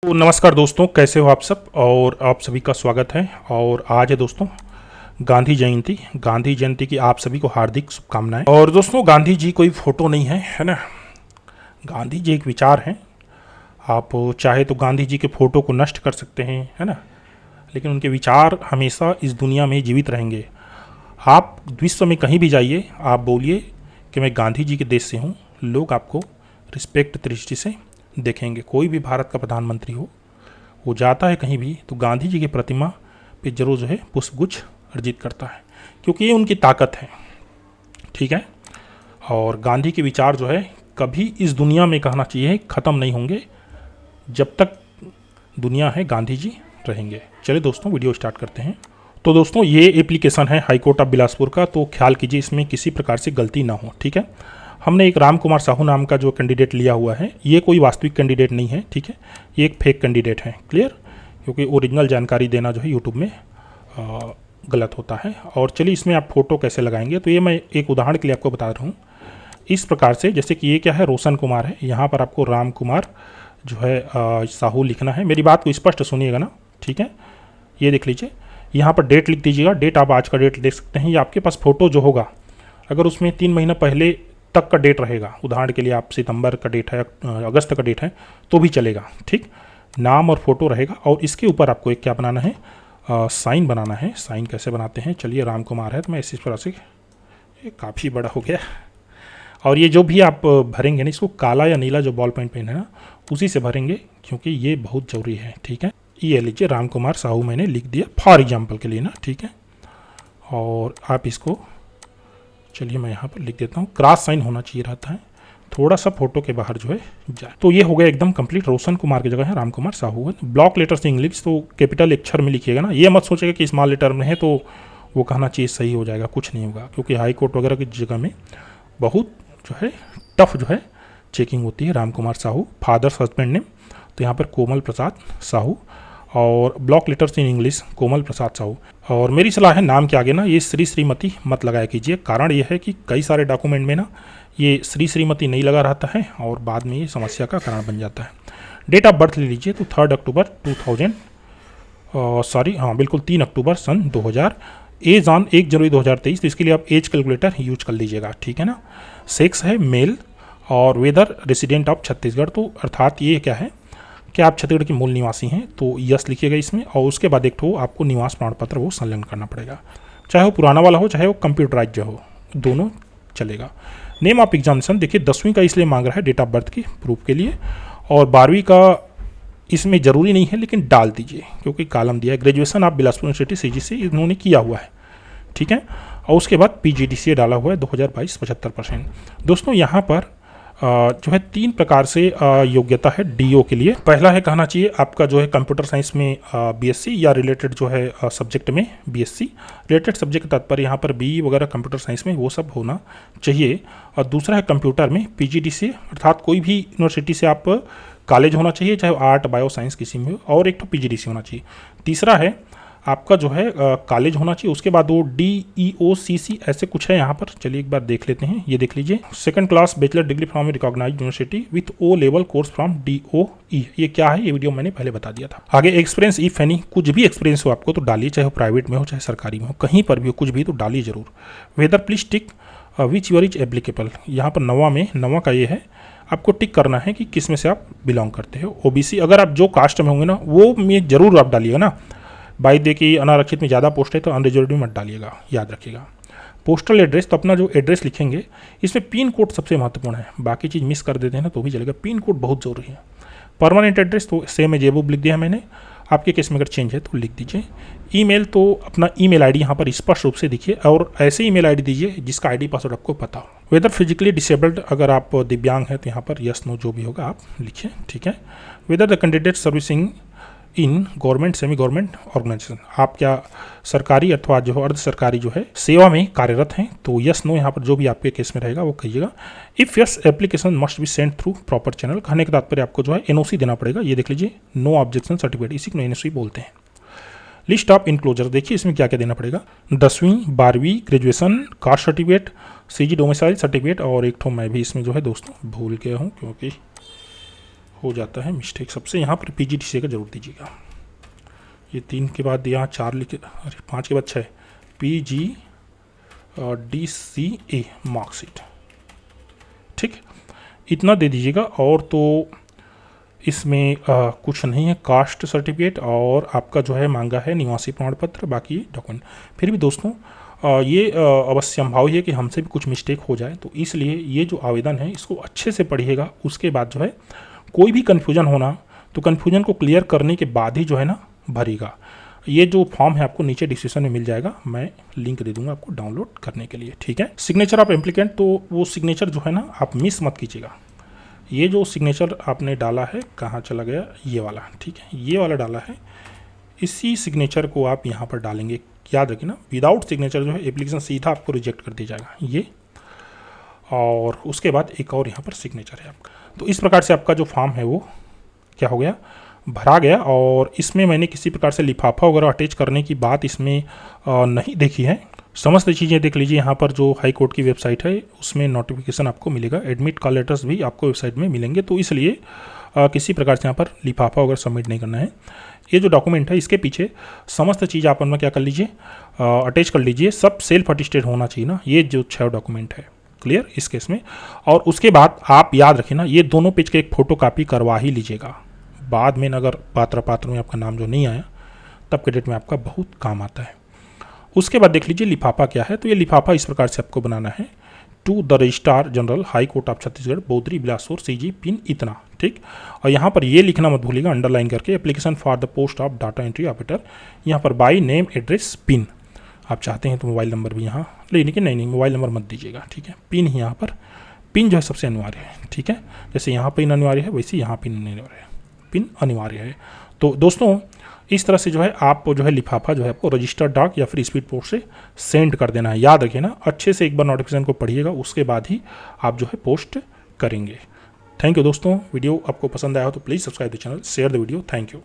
तो नमस्कार दोस्तों, कैसे हो आप सब। और आप सभी का स्वागत है। और आज है दोस्तों गांधी जयंती की आप सभी को हार्दिक शुभकामनाएं। और दोस्तों, गांधी जी कोई फोटो नहीं है ना। गांधी जी एक विचार हैं। आप चाहे तो गांधी जी के फोटो को नष्ट कर सकते हैं, है ना, लेकिन उनके विचार हमेशा इस दुनिया में जीवित रहेंगे। आप विश्व में कहीं भी जाइए, आप बोलिए कि मैं गांधी जी के देश से हूँ, लोग आपको रिस्पेक्ट दृष्टि से देखेंगे। कोई भी भारत का प्रधानमंत्री हो, वो जाता है कहीं भी तो गांधी जी की प्रतिमा पे जरूर जो है पुष्पगुच्छ अर्जित करता है, क्योंकि ये उनकी ताकत है। ठीक है। और गांधी के विचार जो है कभी इस दुनिया में, कहना चाहिए, ख़त्म नहीं होंगे। जब तक दुनिया है गांधी जी रहेंगे। चलिए दोस्तों, वीडियो स्टार्ट करते हैं। तो दोस्तों, ये एप्लीकेशन है हाई कोर्ट ऑफ बिलासपुर का, तो ख्याल कीजिए इसमें किसी प्रकार से गलती ना हो। ठीक है। हमने एक राम कुमार साहू नाम का जो कैंडिडेट लिया हुआ है, ये कोई वास्तविक कैंडिडेट नहीं है। ठीक है, ये एक फेक कैंडिडेट है। क्लियर, क्योंकि ओरिजिनल जानकारी देना जो है यूट्यूब में गलत होता है। और चलिए इसमें आप फोटो कैसे लगाएंगे, तो ये मैं एक उदाहरण के लिए आपको बता रहा हूँ। इस प्रकार से, जैसे कि ये क्या है, रोशन कुमार है, यहाँ पर आपको राम कुमार जो है साहू लिखना है। मेरी बात को स्पष्ट सुनिएगा ना। ठीक है, ये देख लीजिए, यहाँ पर डेट लिख दीजिएगा। डेट आप आज का डेट देख सकते हैं, या आपके पास फोटो जो होगा, अगर उसमें 3 महीना पहले तक का डेट रहेगा, उदाहरण के लिए आप सितंबर का डेट है, अगस्त का डेट है, तो भी चलेगा। ठीक, नाम और फोटो रहेगा। और इसके ऊपर आपको एक क्या बनाना है, साइन बनाना है। साइन कैसे बनाते हैं, चलिए, राम कुमार है तो मैं इसी तरह से, ये काफ़ी बड़ा हो गया। और ये जो भी आप भरेंगे ना, इसको काला या नीला जो बॉल पेन है ना, उसी से भरेंगे, क्योंकि ये बहुत ज़रूरी है। ठीक है, ये लीजिए, राम कुमार साहू मैंने लिख दिया फॉर एग्जाम्पल के लिए ना। ठीक है, और आप इसको, चलिए मैं यहाँ पर लिख देता हूँ, क्रॉस साइन होना चाहिए रहता है, थोड़ा सा फोटो के बाहर जो है जाए। तो ये हो गया एकदम कंप्लीट। रोशन कुमार की जगह है राम कुमार साहू है। ब्लॉक लेटर से इंग्लिश, तो कैपिटल अक्षर में लिखिएगा ना। ये मत सोचेगा कि स्मॉल लेटर में है तो वो कहना चाहिए सही हो जाएगा, कुछ नहीं होगा, क्योंकि हाई कोर्ट वगैरह की जगह में बहुत जो है टफ जो है चेकिंग होती है। Ram Kumar Sahu, father's husband name, तो यहाँ पर कोमल प्रसाद साहू। और block letters in English, Komal Prasad Sahu. और मेरी सलाह है, नाम के आगे ना ये श्री श्रीमती मत लगाया कीजिए। कारण ये है कि कई सारे डॉक्यूमेंट में ना ये श्री श्रीमती नहीं लगा रहता है, और बाद में ये समस्या का कारण बन जाता है। डेट ऑफ बर्थ ले लीजिए, तो 3 अक्टूबर 2000, बिल्कुल 3 अक्टूबर सन 2000। एज ऑन 1 जनवरी 2023, तो इसके लिए आप एज कैलकुलेटर यूज कर लीजिएगा। ठीक है ना। सेक्स है मेल, और वेदर रेसिडेंट ऑफ छत्तीसगढ़, तो अर्थात ये क्या है कि आप छत्तीसगढ़ के मूल निवासी हैं, तो यस लिखिएगा इसमें। और उसके बाद एक तो आपको निवास प्रमाण पत्र वो संलग्न करना पड़ेगा, चाहे वो पुराना वाला हो, चाहे वो कंप्यूटराइज जो हो, दोनों चलेगा। नेम ऑफ एग्जामिनेशन, देखिए 10वीं का इसलिए मांग रहा है डेट ऑफ बर्थ की प्रूफ के लिए, और 12वीं का इसमें ज़रूरी नहीं है, लेकिन डाल दीजिए क्योंकि कॉलम दिया है। ग्रेजुएशन आप बिलासपुर यूनिवर्सिटी सीजी से इन्होंने किया हुआ है। ठीक है, और उसके बाद पीजीडीसीए डाला हुआ है 2022 75%। दोस्तों, यहाँ पर जो है 3 प्रकार से योग्यता है डीओ के लिए। पहला है, कहना चाहिए आपका जो है कंप्यूटर साइंस में बीएससी या रिलेटेड जो है सब्जेक्ट में बीएससी। रिलेटेड सब्जेक्ट का तात्पर्य यहाँ पर बी वगैरह कंप्यूटर साइंस में वो सब होना चाहिए। और दूसरा है कंप्यूटर में पीजीडीसीए, अर्थात कोई भी यूनिवर्सिटी से आप कॉलेज होना चाहिए, चाहे आर्ट बायो साइंस किसी में हो, और एक तो पीजीडीसी होना चाहिए। तीसरा है आपका जो है कॉलेज होना चाहिए। उसके बाद वो DEOCC ऐसे कुछ है यहाँ पर, चलिए एक बार देख लेते हैं। ये देख लीजिए, 2nd class bachelor degree from recognised university with O level course from DOE। ये क्या है, ये वीडियो मैंने पहले बता दिया था। आगे एक्सपीरियंस इफ एनी, कुछ भी एक्सपीरियंस हो आपको तो डालिए, चाहे वो प्राइवेट में हो चाहे सरकारी में हो, कहीं पर भी हो, कुछ भी तो डालिए जरूर। Whether please tick which your is applicable, यहाँ पर नवा का ये है, आपको टिक करना है कि किस में से आप बिलोंग करते हो। OBC, अगर आप जो कास्ट में होंगे ना वो में जरूर आप डालिएगा ना। बाई दे कि अनारक्षित में ज़्यादा पोस्ट है तो अनरिजर्व्ड में मत डालिएगा, याद रखिएगा। पोस्टल एड्रेस, तो अपना जो एड्रेस लिखेंगे इसमें पिन कोड सबसे महत्वपूर्ण है, बाकी चीज़ मिस कर देते हैं ना तो भी चलेगा, पिन कोड बहुत ज़रूरी है। परमानेंट एड्रेस तो सेम है, जेबूब लिख दिया मैंने, आपके केस में अगर चेंज है तो लिख दीजिए। ईमेल, तो अपना ईमेल आईडी यहाँ पर स्पष्ट रूप से दिखिए, और ऐसे ईमेल आईडी दीजिए जिसका आईडी पासवर्ड आपको पता हो। वेदर फिजिकली डिसेबल्ड, अगर आप दिव्यांग हैं तो यहाँ पर यस नो जो भी होगा आप लिखिए। ठीक है। Whether the candidate servicing in government semi government organisation, आप क्या सरकारी अथवा जो अर्ध सरकारी जो है सेवा में कार्यरत हैं, तो यस नो यहाँ पर जो भी आपके केस में रहेगा वो कहिएगा। If yes application must be send through proper channel, कहने के तात्पर्य आपको जो है NOC देना पड़ेगा। ये देख लीजिए, नो ऑब्जेक्शन सर्टिफिकेट, इसी को NOC बोलते हैं। लिस्ट ऑफ इनक्लोजर, देखिए इसमें क्या क्या देना पड़ेगा, 10वीं 12वीं graduation, caste certificate, CG domicile certificate, और एक तो मैं भी इसमें जो है दोस्तों भूल गया हूँ क्योंकि हो जाता है मिस्टेक सबसे। यहाँ पर PGDCA का जरूर दीजिएगा। ये 3 के बाद यहाँ 4 लिखे, अरे 5 के बाद 6, PGDCA मार्कशीट, ठीक, इतना दे दीजिएगा। और तो इसमें कुछ नहीं है, कास्ट सर्टिफिकेट और आपका जो है मांगा है निवासी प्रमाण पत्र, बाकी डॉक्यूमेंट। फिर भी दोस्तों ये अवश्य संभाव है कि हमसे भी कुछ मिस्टेक हो जाए, तो इसलिए ये जो आवेदन है इसको अच्छे से पढ़िएगा। उसके बाद जो है कोई भी कन्फ्यूजन होना तो कन्फ्यूजन को क्लियर करने के बाद ही जो है ना भरिएगा। ये जो फॉर्म है आपको नीचे डिस्क्रिप्शन में मिल जाएगा, मैं लिंक दे दूंगा आपको डाउनलोड करने के लिए, ठीक है। सिग्नेचर ऑफ एप्लीकेंट, तो वो सिग्नेचर जो है ना आप मिस मत कीजिएगा। ये जो सिग्नेचर आपने डाला है कहाँ चला गया, ये वाला, ठीक है, ये वाला डाला है, इसी सिग्नेचर को आप यहाँ पर डालेंगे। याद रखिए ना, विदाउट सिग्नेचर जो है एप्लीकेशन सीधा आपको रिजेक्ट कर दिया जाएगा ये। और उसके बाद एक और यहाँ पर सिग्नेचर है आपका। तो इस प्रकार से आपका जो फॉर्म है वो क्या हो गया, भरा गया। और इसमें मैंने किसी प्रकार से लिफाफा वगैरह अटैच करने की बात इसमें नहीं देखी है। समस्त चीज़ें देख लीजिए। यहाँ पर जो हाई कोर्ट की वेबसाइट है उसमें नोटिफिकेशन आपको मिलेगा, एडमिट कॉल लेटर्स भी आपको वेबसाइट में मिलेंगे। तो इसलिए किसी प्रकार से यहाँ पर लिफाफा वगैरह सबमिट नहीं करना है। ये जो डॉक्यूमेंट है इसके पीछे समस्त चीज़ आप उनमें क्या कर लीजिए, अटैच कर लीजिए। सब सेल्फ अटेस्टेड होना चाहिए ना, ये जो 6 डॉक्यूमेंट है, क्लियर इस केस में। और उसके बाद आप याद रखें ना, ये दोनों पेज के एक फ़ोटो कापी करवा ही लीजिएगा। बाद में अगर पात्र में आपका नाम जो नहीं आया तब के डेट में आपका बहुत काम आता है। उसके बाद देख लीजिए लिफाफा क्या है। तो ये लिफाफा इस प्रकार से आपको बनाना है, to the registrar general high court of Chhattisgarh, Bodri Bilaspur, CG pin इतना, ठीक। और यहाँ पर ये लिखना मत भूलिएगा अंडरलाइन करके, application for the post of data entry operator. यहाँ पर बाई नेम एड्रेस पिन, आप चाहते हैं तो मोबाइल नंबर भी यहाँ लेने के, नहीं मोबाइल नंबर मत दीजिएगा, ठीक है। पिन ही यहाँ पर, पिन जो है सबसे अनिवार्य है, ठीक है। जैसे यहाँ पिन अनिवार्य है वैसे यहाँ पिन अनिवार्य है, पिन अनिवार्य है। तो दोस्तों इस तरह से जो है आप जो है लिफाफा जो है आपको रजिस्टर्ड डाक या फिर स्पीड पोस्ट से सेंड कर देना है। याद रखिए ना, अच्छे से एक बार नोटिफिकेशन को पढ़िएगा, उसके बाद ही आप जो है पोस्ट करेंगे। थैंक यू दोस्तों। वीडियो आपको पसंद आया हो तो please subscribe the channel, share the video. Thank you.